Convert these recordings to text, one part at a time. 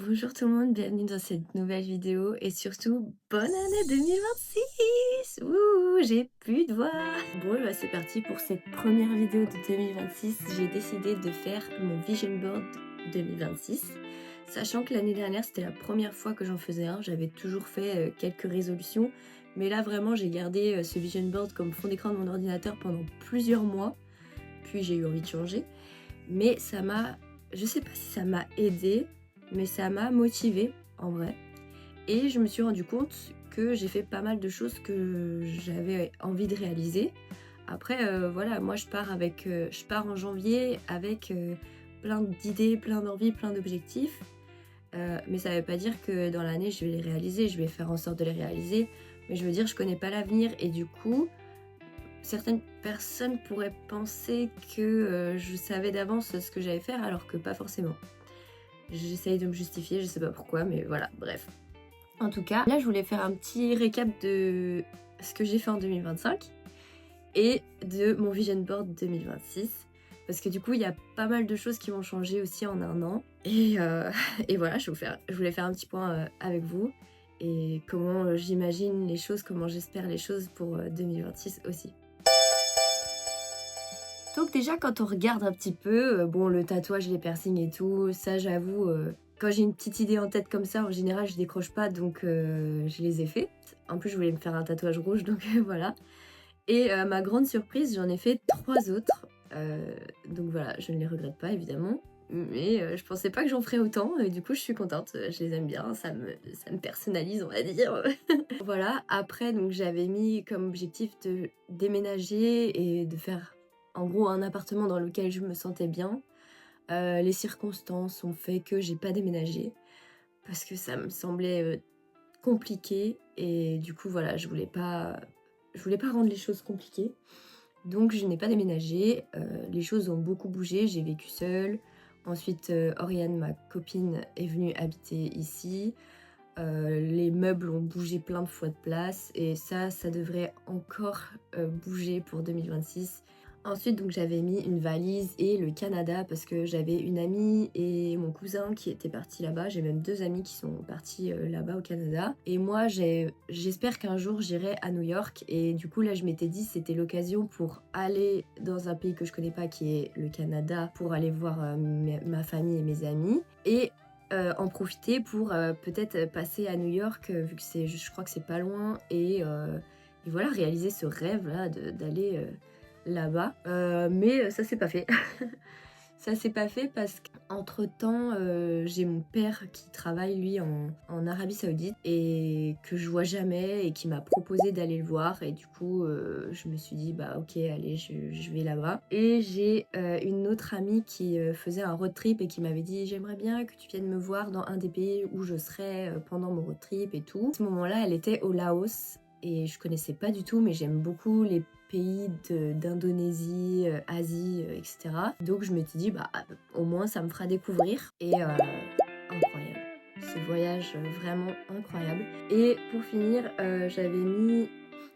Bonjour tout le monde, bienvenue dans cette nouvelle vidéo et surtout bonne année 2026. Ouh, j'ai plus de voix. Bon, bah c'est parti pour cette première vidéo de 2026. J'ai décidé de faire mon vision board 2026, sachant que l'année dernière c'était la première fois que j'en faisais un. J'avais toujours fait quelques résolutions, mais là vraiment j'ai gardé ce vision board comme fond d'écran de mon ordinateur pendant plusieurs mois. Puis j'ai eu envie de changer, mais ça m'a, je sais pas si ça m'a aidé, mais ça m'a motivée en vrai. Et je me suis rendu compte que j'ai fait pas mal de choses que j'avais envie de réaliser. Après, voilà, moi je pars en janvier avec plein d'idées, plein d'envies, plein d'objectifs. Mais ça veut pas dire que dans l'année je vais les réaliser, je vais faire en sorte de les réaliser. Mais je veux dire, je connais pas l'avenir et du coup, certaines personnes pourraient penser que je savais d'avance ce que j'allais faire alors que pas forcément. J'essaye de me justifier, je sais pas pourquoi, mais voilà, bref. En tout cas, là je voulais faire un petit récap de ce que j'ai fait en 2025 et de mon vision board 2026. Parce que du coup, il y a pas mal de choses qui vont changer aussi en un an. Et voilà, je voulais faire un petit point avec vous. Et comment j'imagine les choses, comment j'espère les choses pour 2026 aussi. Donc déjà quand on regarde un petit peu, bon le tatouage, les piercings et tout, ça j'avoue, quand j'ai une petite idée en tête comme ça, en général je décroche pas donc je les ai fait. En plus je voulais me faire un tatouage rouge donc voilà. Et à ma grande surprise, j'en ai fait 3 autres. Donc voilà, je ne les regrette pas évidemment. Mais je pensais pas que j'en ferais autant et du coup je suis contente, je les aime bien, ça me personnalise on va dire. Voilà, après donc j'avais mis comme objectif de déménager et de faire en gros un appartement dans lequel je me sentais bien. Les circonstances ont fait que j'ai pas déménagé parce que ça me semblait compliqué et du coup voilà, je voulais pas rendre les choses compliquées. Donc je n'ai pas déménagé, les choses ont beaucoup bougé, j'ai vécu seule. Ensuite Oriane, ma copine, est venue habiter ici. Les meubles ont bougé plein de fois de place et ça devrait encore bouger pour 2026. Ensuite donc j'avais mis une valise et le Canada parce que j'avais une amie et mon cousin qui étaient partis là-bas. J'ai même 2 amis qui sont partis là-bas au Canada. Et moi j'espère qu'un jour j'irai à New York et du coup là je m'étais dit c'était l'occasion pour aller dans un pays que je connais pas qui est le Canada pour aller voir ma famille et mes amis. Et en profiter pour peut-être passer à New York vu que je crois que c'est pas loin et voilà réaliser ce rêve là d'aller là-bas. Mais ça s'est pas fait. Ça s'est pas fait parce qu'entre temps j'ai mon père qui travaille lui en Arabie Saoudite et que je vois jamais et qui m'a proposé d'aller le voir et du coup je me suis dit bah ok allez je vais là-bas. Et j'ai une autre amie qui faisait un road trip et qui m'avait dit j'aimerais bien que tu viennes me voir dans un des pays où je serai pendant mon road trip et tout. À ce moment-là elle était au Laos et je connaissais pas du tout mais j'aime beaucoup les pays d'Indonésie, Asie, etc. Donc je m'étais dit bah au moins ça me fera découvrir et incroyable. Ce voyage vraiment incroyable. Et pour finir, j'avais mis,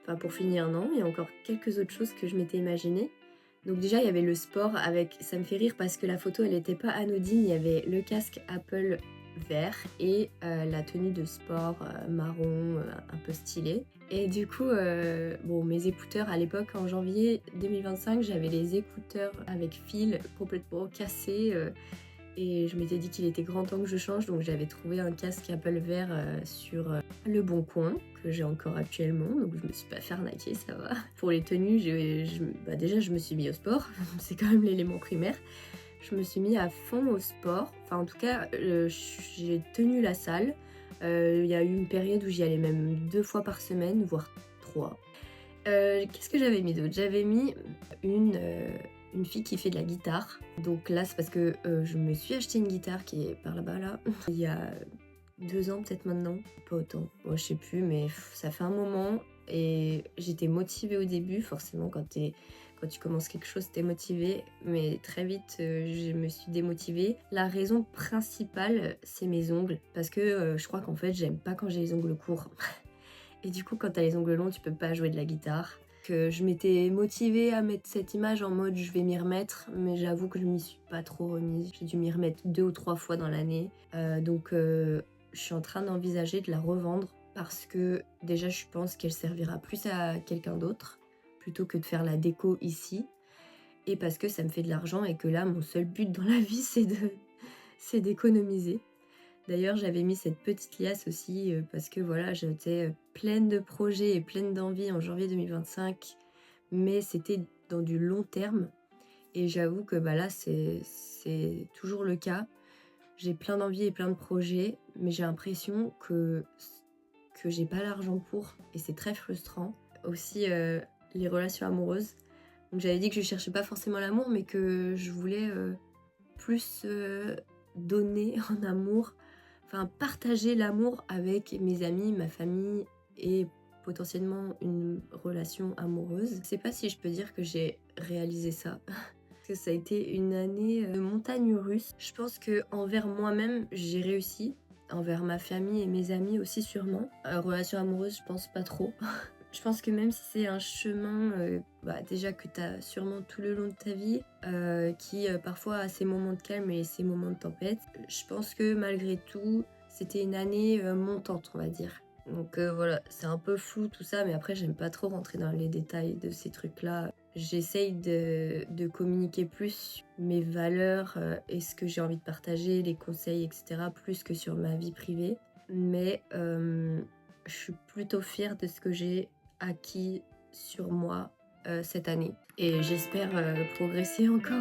enfin pour finir non, il y a encore quelques autres choses que je m'étais imaginées. Donc déjà il y avait le sport avec, ça me fait rire parce que la photo elle était pas anodine, il y avait le casque Apple vert et la tenue de sport marron un peu stylée. Et du coup, bon, mes écouteurs à l'époque, en janvier 2025, j'avais les écouteurs avec fil complètement cassés et je m'étais dit qu'il était grand temps que je change, donc j'avais trouvé un casque Apple vert sur Le Bon Coin, que j'ai encore actuellement, donc je me suis pas fait arnaquer, ça va. Pour les tenues, déjà je me suis mis au sport, c'est quand même l'élément primaire. Je me suis mis à fond au sport, enfin en tout cas j'ai tenu la salle. Il y a eu une période où j'y allais même 2 fois par semaine, voire 3. Qu'est-ce que j'avais mis d'autre? J'avais mis une fille qui fait de la guitare. Donc là c'est parce que je me suis acheté une guitare qui est par là-bas là, il y a 2 ans peut-être maintenant, pas autant, bon, je sais plus mais ça fait un moment et j'étais motivée au début, forcément quand tu commences quelque chose t'es motivée, mais très vite je me suis démotivée. La raison principale c'est mes ongles, parce que je crois qu'en fait j'aime pas quand j'ai les ongles courts. Et du coup quand t'as les ongles longs tu peux pas jouer de la guitare. Que je m'étais motivée à mettre cette image en mode je vais m'y remettre, mais j'avoue que je m'y suis pas trop remise. J'ai dû m'y remettre 2 ou 3 fois dans l'année. Donc je suis en train d'envisager de la revendre parce que déjà je pense qu'elle servira plus à quelqu'un d'autre plutôt que de faire la déco ici. Et parce que ça me fait de l'argent et que là mon seul but dans la vie c'est d'économiser. D'ailleurs, j'avais mis cette petite liasse aussi parce que voilà, j'étais pleine de projets et pleine d'envie en janvier 2025, mais c'était dans du long terme. Et j'avoue que là, c'est toujours le cas. J'ai plein d'envie et plein de projets, mais j'ai l'impression que j'ai pas l'argent pour, et c'est très frustrant. Aussi, les relations amoureuses. Donc j'avais dit que je cherchais pas forcément l'amour, mais que je voulais plus donner en amour. Enfin, partager l'amour avec mes amis, ma famille et potentiellement une relation amoureuse. Je sais pas si je peux dire que j'ai réalisé ça. Parce que ça a été une année de montagne russe. Je pense que envers moi-même, j'ai réussi. Envers ma famille et mes amis aussi sûrement. Relation amoureuse, je pense pas trop. Je pense que même si c'est un chemin déjà que tu as sûrement tout le long de ta vie, qui parfois a ses moments de calme et ses moments de tempête, je pense que malgré tout, c'était une année montante, on va dire. Donc voilà, c'est un peu flou tout ça, mais après j'aime pas trop rentrer dans les détails de ces trucs-là. J'essaye de communiquer plus mes valeurs et ce que j'ai envie de partager, les conseils, etc., plus que sur ma vie privée. Mais je suis plutôt fière de ce que j'ai acquis sur moi cette année. Et j'espère progresser encore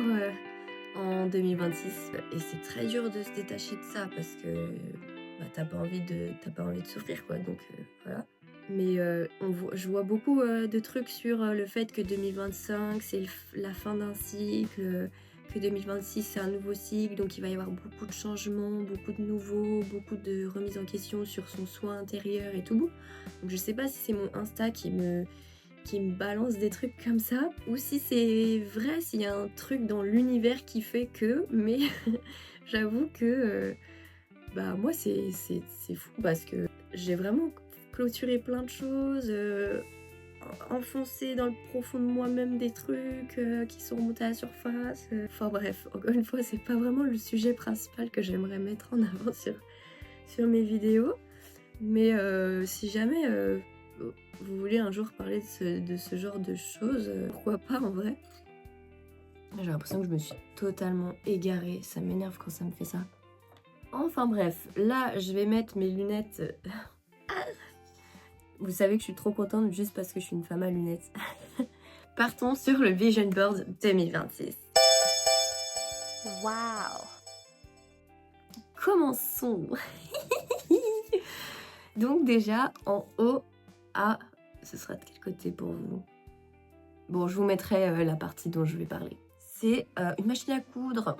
en 2026. Et c'est très dur de se détacher de ça parce que t'as pas envie de souffrir, quoi. Donc voilà. Mais je vois beaucoup de trucs sur le fait que 2025 c'est la fin d'un cycle, que 2026 c'est un nouveau cycle, donc il va y avoir beaucoup de changements, beaucoup de nouveaux, beaucoup de remises en question sur son soin intérieur et tout. Donc je sais pas si c'est mon Insta qui me balance des trucs comme ça, ou si c'est vrai, s'il y a un truc dans l'univers qui fait que, mais j'avoue que moi c'est fou parce que j'ai vraiment clôturé plein de choses, enfoncé dans le profond de moi-même des trucs qui sont remontés à la surface. Enfin bref, encore une fois, c'est pas vraiment le sujet principal que j'aimerais mettre en avant sur mes vidéos. Mais si jamais vous voulez un jour parler de ce genre de choses, pourquoi pas en vrai. J'ai l'impression que je me suis totalement égarée, ça m'énerve quand ça me fait ça. Enfin bref, là je vais mettre mes lunettes. Vous savez que je suis trop contente juste parce que je suis une femme à lunettes. Partons sur le Vision Board 2026. Waouh! Commençons. Donc déjà, en haut, ce sera de quel côté pour vous? Bon, je vous mettrai la partie dont je vais parler. C'est une machine à coudre.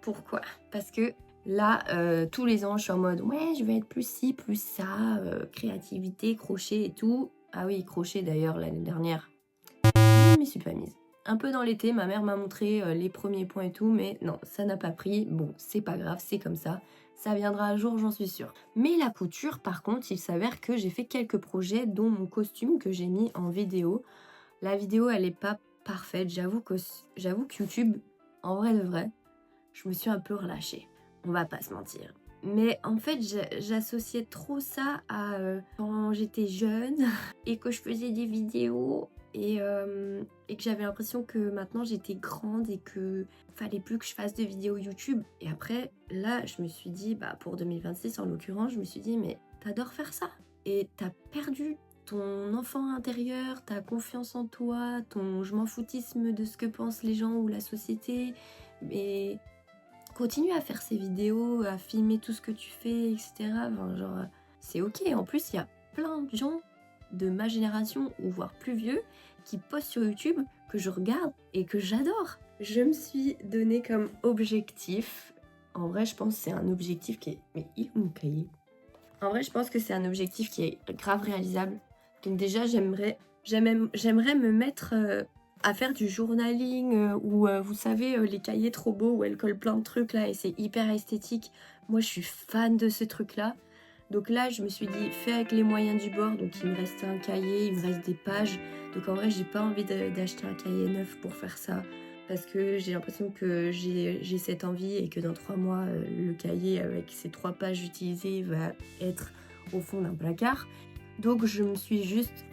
Pourquoi? Parce que là, tous les ans, je suis en mode ouais, je vais être plus ci, plus ça, créativité, crochet et tout. Ah oui, crochet d'ailleurs, l'année dernière, je ne m'y suis pas mise. Un peu dans l'été, ma mère m'a montré les premiers points et tout, mais non, ça n'a pas pris. Bon, c'est pas grave, c'est comme ça. Ça viendra un jour, j'en suis sûre. Mais la couture, par contre, il s'avère que j'ai fait quelques projets, dont mon costume que j'ai mis en vidéo. La vidéo, elle est pas parfaite. J'avoue que YouTube, en vrai de vrai, je me suis un peu relâchée. On va pas se mentir. Mais en fait, j'associais trop ça à quand j'étais jeune et que je faisais des vidéos et que j'avais l'impression que maintenant j'étais grande et que fallait plus que je fasse de vidéos YouTube. Et après, là, je me suis dit, pour 2026 en l'occurrence, je me suis dit, mais t'adores faire ça et t'as perdu ton enfant intérieur, ta confiance en toi, ton je m'en foutisme de ce que pensent les gens ou la société. Mais continue à faire ces vidéos, à filmer tout ce que tu fais, etc. Enfin, genre, c'est ok. En plus, il y a plein de gens de ma génération, ou voire plus vieux, qui postent sur YouTube, que je regarde et que j'adore. Je me suis donné comme objectif, en vrai, je pense que c'est un objectif qui est... Mais il est où mon cahier? En vrai, je pense que c'est un objectif qui est grave réalisable. Donc déjà, j'aimerais me mettre... à faire du journaling ou vous savez les cahiers trop beaux où elle colle plein de trucs là et c'est hyper esthétique. Moi je suis fan de ce truc là. Donc là, je me suis dit, fais avec les moyens du bord. Donc il me reste un cahier, il me reste des pages. Donc en vrai, j'ai pas envie d'acheter un cahier neuf pour faire ça. Parce que j'ai l'impression que j'ai cette envie et que dans 3 mois, le cahier avec ces 3 pages utilisées va être au fond d'un placard. Donc je me suis juste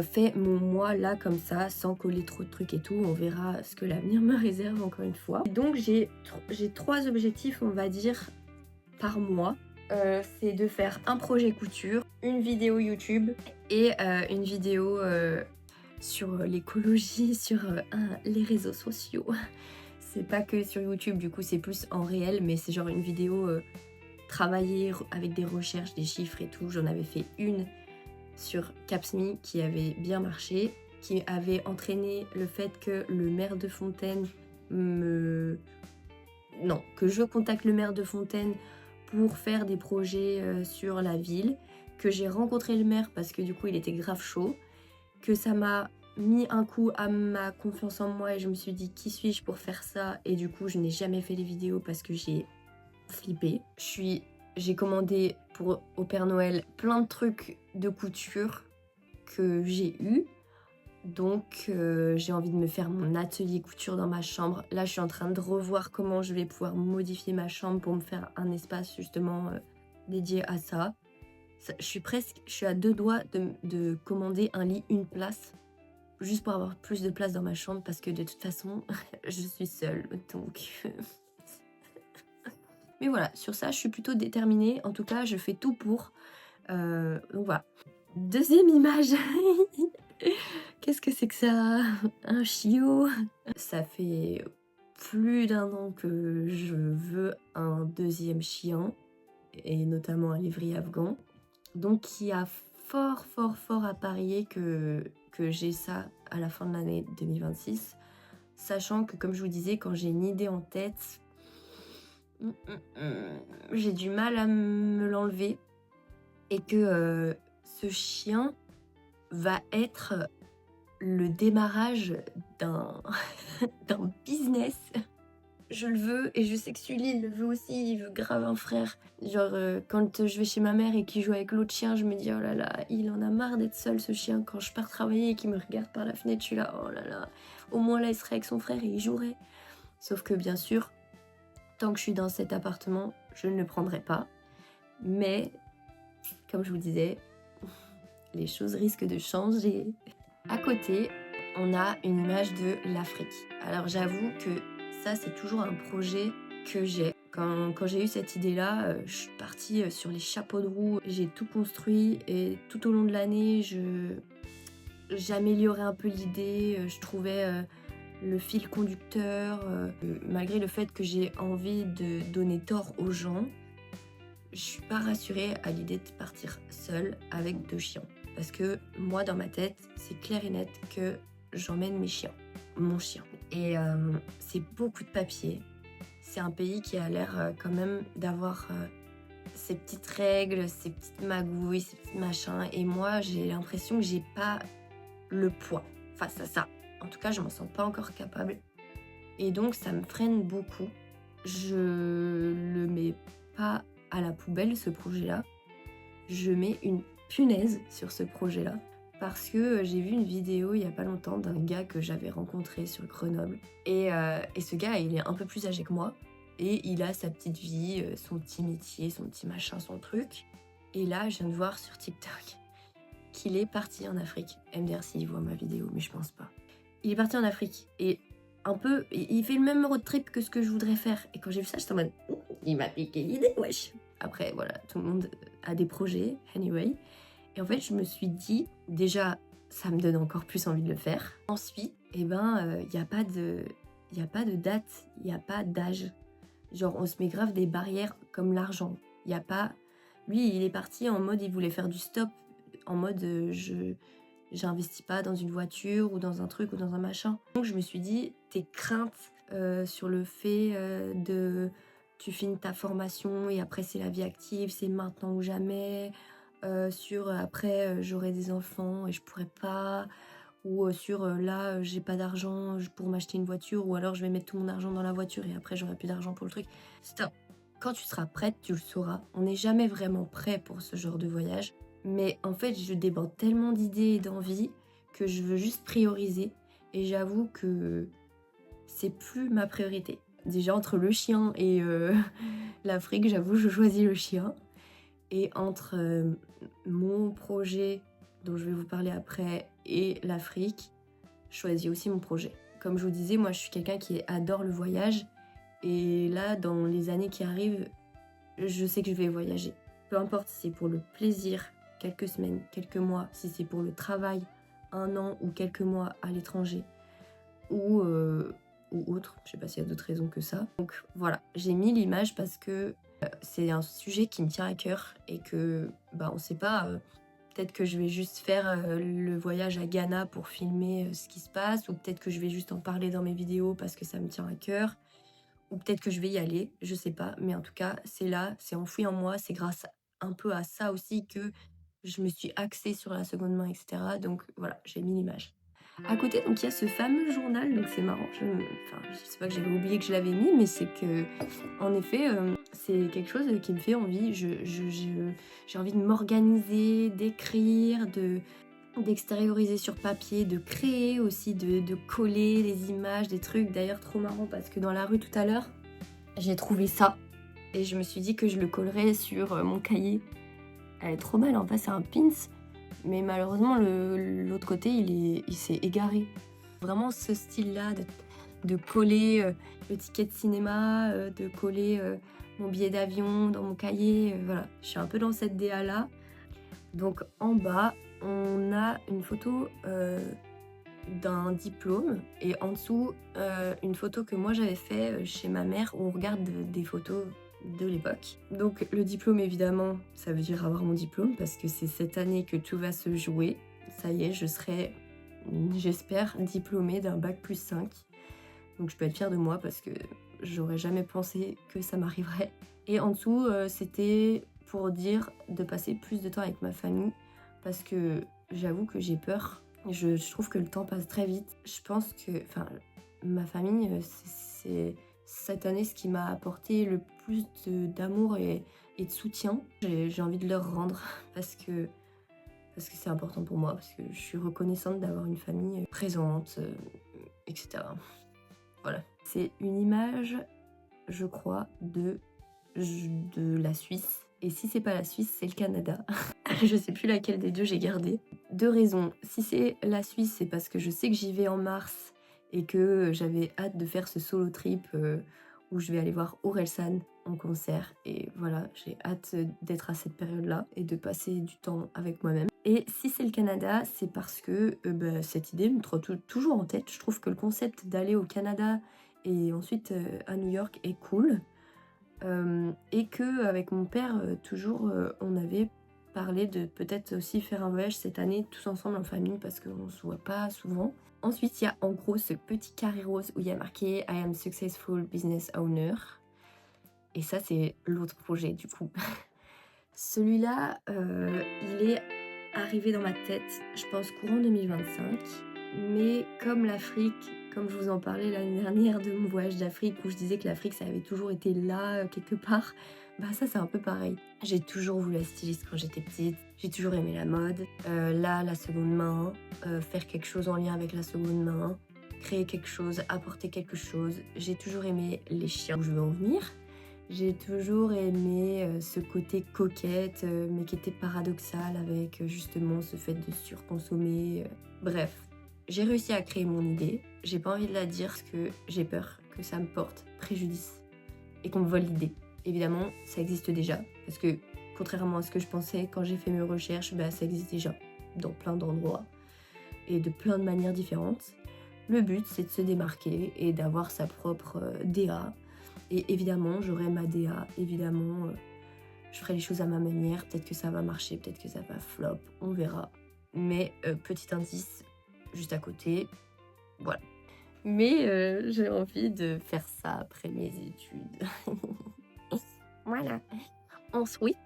fait mon mois là comme ça, sans coller trop de trucs et tout. On verra ce que l'avenir me réserve encore une fois. Donc j'ai 3 objectifs, on va dire, par mois. C'est de faire un projet couture, une vidéo YouTube et une vidéo sur l'écologie, sur les réseaux sociaux. C'est pas que sur YouTube, du coup c'est plus en réel, mais c'est genre une vidéo travaillée avec des recherches, des chiffres et tout. J'en avais fait une sur Capsme qui avait bien marché, qui avait entraîné le fait que le maire de Fontaine que je contacte le maire de Fontaine pour faire des projets sur la ville, que j'ai rencontré le maire parce que du coup il était grave chaud, que ça m'a mis un coup à ma confiance en moi et je me suis dit qui suis-je pour faire ça, et du coup je n'ai jamais fait les vidéos parce que j'ai flippé. J'ai commandé au Père Noël plein de trucs de couture que j'ai eu. Donc j'ai envie de me faire mon atelier couture dans ma chambre. Là je suis en train de revoir comment je vais pouvoir modifier ma chambre pour me faire un espace justement dédié à ça. Je suis à 2 doigts de commander un lit une place, juste pour avoir plus de place dans ma chambre, parce que de toute façon je suis seule, donc mais voilà, sur ça je suis plutôt déterminée. En tout cas je fais tout pour. Donc voilà. Deuxième image. Qu'est-ce que c'est que ça? Un chiot? Ça fait plus d'1 an que je veux un deuxième chien, et notamment un lévrier afghan. Donc il y a fort à parier que j'ai ça à la fin de l'année 2026. Sachant que, comme je vous disais, quand j'ai une idée en tête, j'ai du mal à me l'enlever. Et que ce chien va être le démarrage d'un business. Je le veux, et je sais que Sully il le veut aussi, il veut grave un frère. Genre quand je vais chez ma mère et qu'il joue avec l'autre chien, je me dis oh là là, il en a marre d'être seul ce chien. Quand je pars travailler et qu'il me regarde par la fenêtre, je suis là oh là là, au moins là il serait avec son frère et il jouerait. Sauf que bien sûr, tant que je suis dans cet appartement, je ne le prendrai pas. Mais comme je vous disais, les choses risquent de changer. À côté, on a une image de l'Afrique. Alors j'avoue que ça, c'est toujours un projet que j'ai. Quand j'ai eu cette idée-là, je suis partie sur les chapeaux de roue. J'ai tout construit et tout au long de l'année, j'améliorais un peu l'idée. Je trouvais le fil conducteur. Malgré le fait que j'ai envie de donner tort aux gens, je suis pas rassurée à l'idée de partir seule avec 2 chiens. Parce que moi, dans ma tête, c'est clair et net que j'emmène mon chien. Et c'est beaucoup de papier. C'est un pays qui a l'air quand même d'avoir ses petites règles, ses petites magouilles, ses petits machins. Et moi, j'ai l'impression que j'ai pas le poids face à ça. En tout cas, je m'en sens pas encore capable. Et donc, ça me freine beaucoup. Je le mets pas à la poubelle, ce projet-là. Je mets une punaise sur ce projet-là. Parce que j'ai vu une vidéo il y a pas longtemps d'un gars que j'avais rencontré sur Grenoble. Et ce gars, il est un peu plus âgé que moi. Et il a sa petite vie, son petit métier, son petit machin, son truc. Et là, je viens de voir sur TikTok qu'il est parti en Afrique. MDR s'il voit ma vidéo, mais je pense pas. Il est parti en Afrique. Et un peu, il fait le même road trip que ce que je voudrais faire. Et quand j'ai vu ça, j'étais en mode, il m'a piqué l'idée, wesh. Après, voilà, tout le monde a des projets, anyway. Et en fait, je me suis dit, déjà, ça me donne encore plus envie de le faire. Ensuite, il n'y a pas de date, il n'y a pas d'âge. Genre, on se met grave des barrières comme l'argent. Il n'y a pas... Lui, il est parti en mode, il voulait faire du stop. En mode, j'investis pas dans une voiture ou dans un truc ou dans un machin. Donc, je me suis dit, tes craintes sur le fait tu finis ta formation et après c'est la vie active, c'est maintenant ou jamais... après j'aurai des enfants et je pourrai pas, ou là j'ai pas d'argent pour m'acheter une voiture, ou alors je vais mettre tout mon argent dans la voiture et après j'aurai plus d'argent pour le truc. Stop, Quand tu seras prête, tu le sauras. On n'est jamais vraiment prêt pour ce genre de voyage. Mais en fait, je déborde tellement d'idées et d'envies que je veux juste prioriser. Et j'avoue que c'est plus ma priorité. Déjà, entre le chien et l'Afrique, j'avoue, je choisis le chien. Et entre mon projet, dont je vais vous parler après, et l'Afrique, je choisis aussi mon projet. Comme je vous disais, moi, je suis quelqu'un qui adore le voyage. Et là, dans les années qui arrivent, je sais que je vais voyager. Peu importe si c'est pour le plaisir, quelques semaines, quelques mois, si c'est pour le travail, 1 an ou quelques mois à l'étranger, ou autre, je sais pas s'il y a d'autres raisons que ça. Donc voilà, j'ai mis l'image parce que c'est un sujet qui me tient à cœur et que on sait pas, peut-être que je vais juste faire le voyage à Ghana pour filmer ce qui se passe, ou peut-être que je vais juste en parler dans mes vidéos parce que ça me tient à cœur, ou peut-être que je vais y aller, je sais pas, mais en tout cas c'est là, c'est enfoui en moi, c'est grâce un peu à ça aussi que je me suis axée sur la seconde main, etc. Donc voilà, j'ai mis l'image. À côté, donc il y a ce fameux journal, donc c'est marrant. Je sais pas que j'avais oublié que je l'avais mis, mais c'est que, en effet, c'est quelque chose qui me fait envie. J'ai envie de m'organiser, d'écrire, d'extérioriser sur papier, de créer aussi, de coller des images, des trucs. D'ailleurs, trop marrant parce que dans la rue tout à l'heure, j'ai trouvé ça et je me suis dit que je le collerais sur mon cahier. Elle est trop belle, en fait, c'est un pins. Mais malheureusement, l'autre côté, il s'est égaré. Vraiment ce style-là de coller le ticket de cinéma, de coller mon billet d'avion dans mon cahier. Voilà, je suis un peu dans cette DA-là. Donc en bas, on a une photo d'un diplôme et en dessous, une photo que moi j'avais fait chez ma mère où on regarde des photos de l'époque. Donc le diplôme, évidemment, ça veut dire avoir mon diplôme parce que c'est cette année que tout va se jouer. Ça y est, je serai, j'espère, diplômée d'un bac+5. Donc je peux être fière de moi parce que j'aurais jamais pensé que ça m'arriverait. Et en dessous, c'était pour dire de passer plus de temps avec ma famille parce que j'avoue que j'ai peur. Je trouve que le temps passe très vite. Je pense que, ma famille, c'est cette année ce qui m'a apporté le plus d'amour et de soutien. J'ai envie de leur rendre parce que c'est important pour moi, parce que je suis reconnaissante d'avoir une famille présente, etc. Voilà. C'est une image, je crois, de la Suisse. Et si c'est pas la Suisse, c'est le Canada. Je sais plus laquelle des deux j'ai gardé. 2 raisons. Si c'est la Suisse, c'est parce que je sais que j'y vais en mars et que j'avais hâte de faire ce solo trip où je vais aller voir Orelsan en concert. Et voilà, j'ai hâte d'être à cette période-là et de passer du temps avec moi-même. Et si c'est le Canada, c'est parce que cette idée me trotte toujours en tête. Je trouve que le concept d'aller au Canada et ensuite à New York est cool. Et que avec mon père, toujours, on avait parlé de peut-être aussi faire un voyage cette année tous ensemble en famille parce qu'on se voit pas souvent. Ensuite, il y a en gros ce petit carré rose où il y a marqué I am successful business owner. Et ça, c'est l'autre projet du coup. Celui-là, il est arrivé dans ma tête, je pense courant 2025. Mais comme l'Afrique, comme je vous en parlais l'année dernière de mon voyage d'Afrique où je disais que l'Afrique ça avait toujours été là quelque part, ça c'est un peu pareil. J'ai toujours voulu être styliste quand j'étais petite, j'ai toujours aimé la mode, là la seconde main, faire quelque chose en lien avec la seconde main, créer quelque chose, apporter quelque chose. J'ai toujours aimé les chiens, où je veux en venir. J'ai toujours aimé ce côté coquette, mais qui était paradoxal avec justement ce fait de surconsommer. Bref, j'ai réussi à créer mon idée. J'ai pas envie de la dire parce que j'ai peur que ça me porte préjudice et qu'on me vole l'idée. Évidemment, ça existe déjà parce que contrairement à ce que je pensais quand j'ai fait mes recherches, ça existe déjà dans plein d'endroits et de plein de manières différentes. Le but, c'est de se démarquer et d'avoir sa propre DA. Et évidemment, j'aurai ma DA, évidemment, je ferai les choses à ma manière. Peut-être que ça va marcher, peut-être que ça va flop, on verra. Mais petit indice, juste à côté, voilà. Mais j'ai envie de faire ça après mes études. Voilà. Ensuite,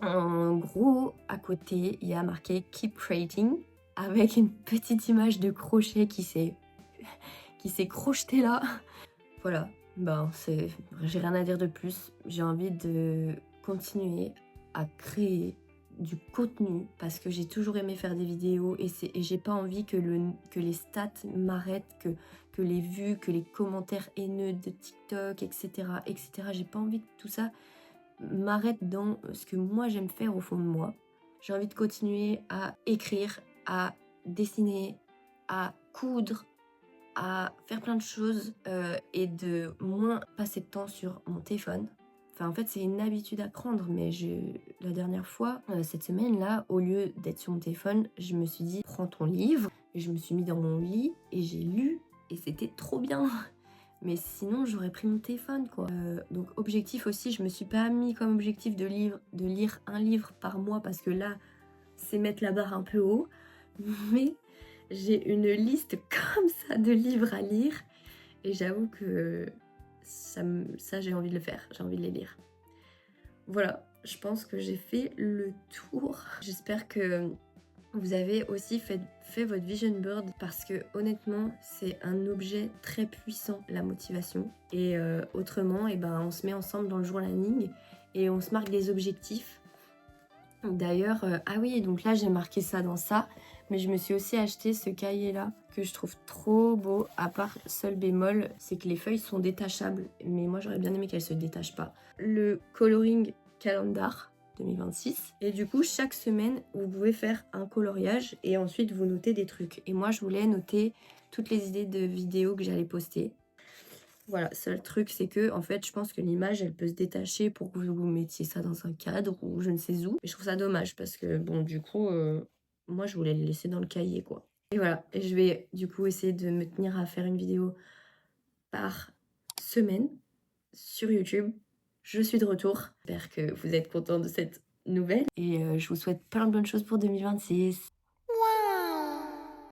en gros, à côté, il y a marqué Keep Creating avec une petite image de crochet qui s'est crochetée là. Voilà. Ben, j'ai rien à dire de plus. J'ai envie de continuer à créer du contenu parce que j'ai toujours aimé faire des vidéos et j'ai pas envie que les stats m'arrêtent, que les vues, que les commentaires haineux de TikTok, etc., etc. J'ai pas envie que tout ça m'arrête dans ce que moi j'aime faire au fond de moi. J'ai envie de continuer à écrire, à dessiner, à coudre, à faire plein de choses et de moins passer de temps sur mon téléphone. Enfin, en fait, c'est une habitude à prendre, mais la dernière fois, cette semaine-là, au lieu d'être sur mon téléphone, je me suis dit, prends ton livre. Et je me suis mis dans mon lit et j'ai lu et c'était trop bien. Mais sinon, j'aurais pris mon téléphone, quoi. Donc, objectif aussi, je me suis pas mis comme objectif de lire un livre par mois parce que là, c'est mettre la barre un peu haut. Mais j'ai une liste comme ça de livres à lire et j'avoue que ça j'ai envie de le faire, j'ai envie de les lire. Voilà, je pense que j'ai fait le tour. J'espère que vous avez aussi fait votre vision board parce que honnêtement, c'est un objet très puissant, la motivation. Et autrement, on se met ensemble dans le journaling et on se marque des objectifs. D'ailleurs, ah oui, donc là j'ai marqué ça dans ça, mais je me suis aussi acheté ce cahier-là que je trouve trop beau, à part seul bémol, c'est que les feuilles sont détachables, mais moi j'aurais bien aimé qu'elles se détachent pas. Le Coloring Calendar 2026, et du coup chaque semaine vous pouvez faire un coloriage et ensuite vous notez des trucs. Et moi je voulais noter toutes les idées de vidéos que j'allais poster. Voilà, seul truc, c'est que en fait, je pense que l'image, elle peut se détacher pour que vous mettiez ça dans un cadre ou je ne sais où. Et je trouve ça dommage parce que, bon, du coup, moi, je voulais le laisser dans le cahier, quoi. Et voilà, et je vais du coup essayer de me tenir à faire une vidéo par semaine sur YouTube. Je suis de retour. J'espère que vous êtes contents de cette nouvelle. Et je vous souhaite plein de bonnes choses pour 2026.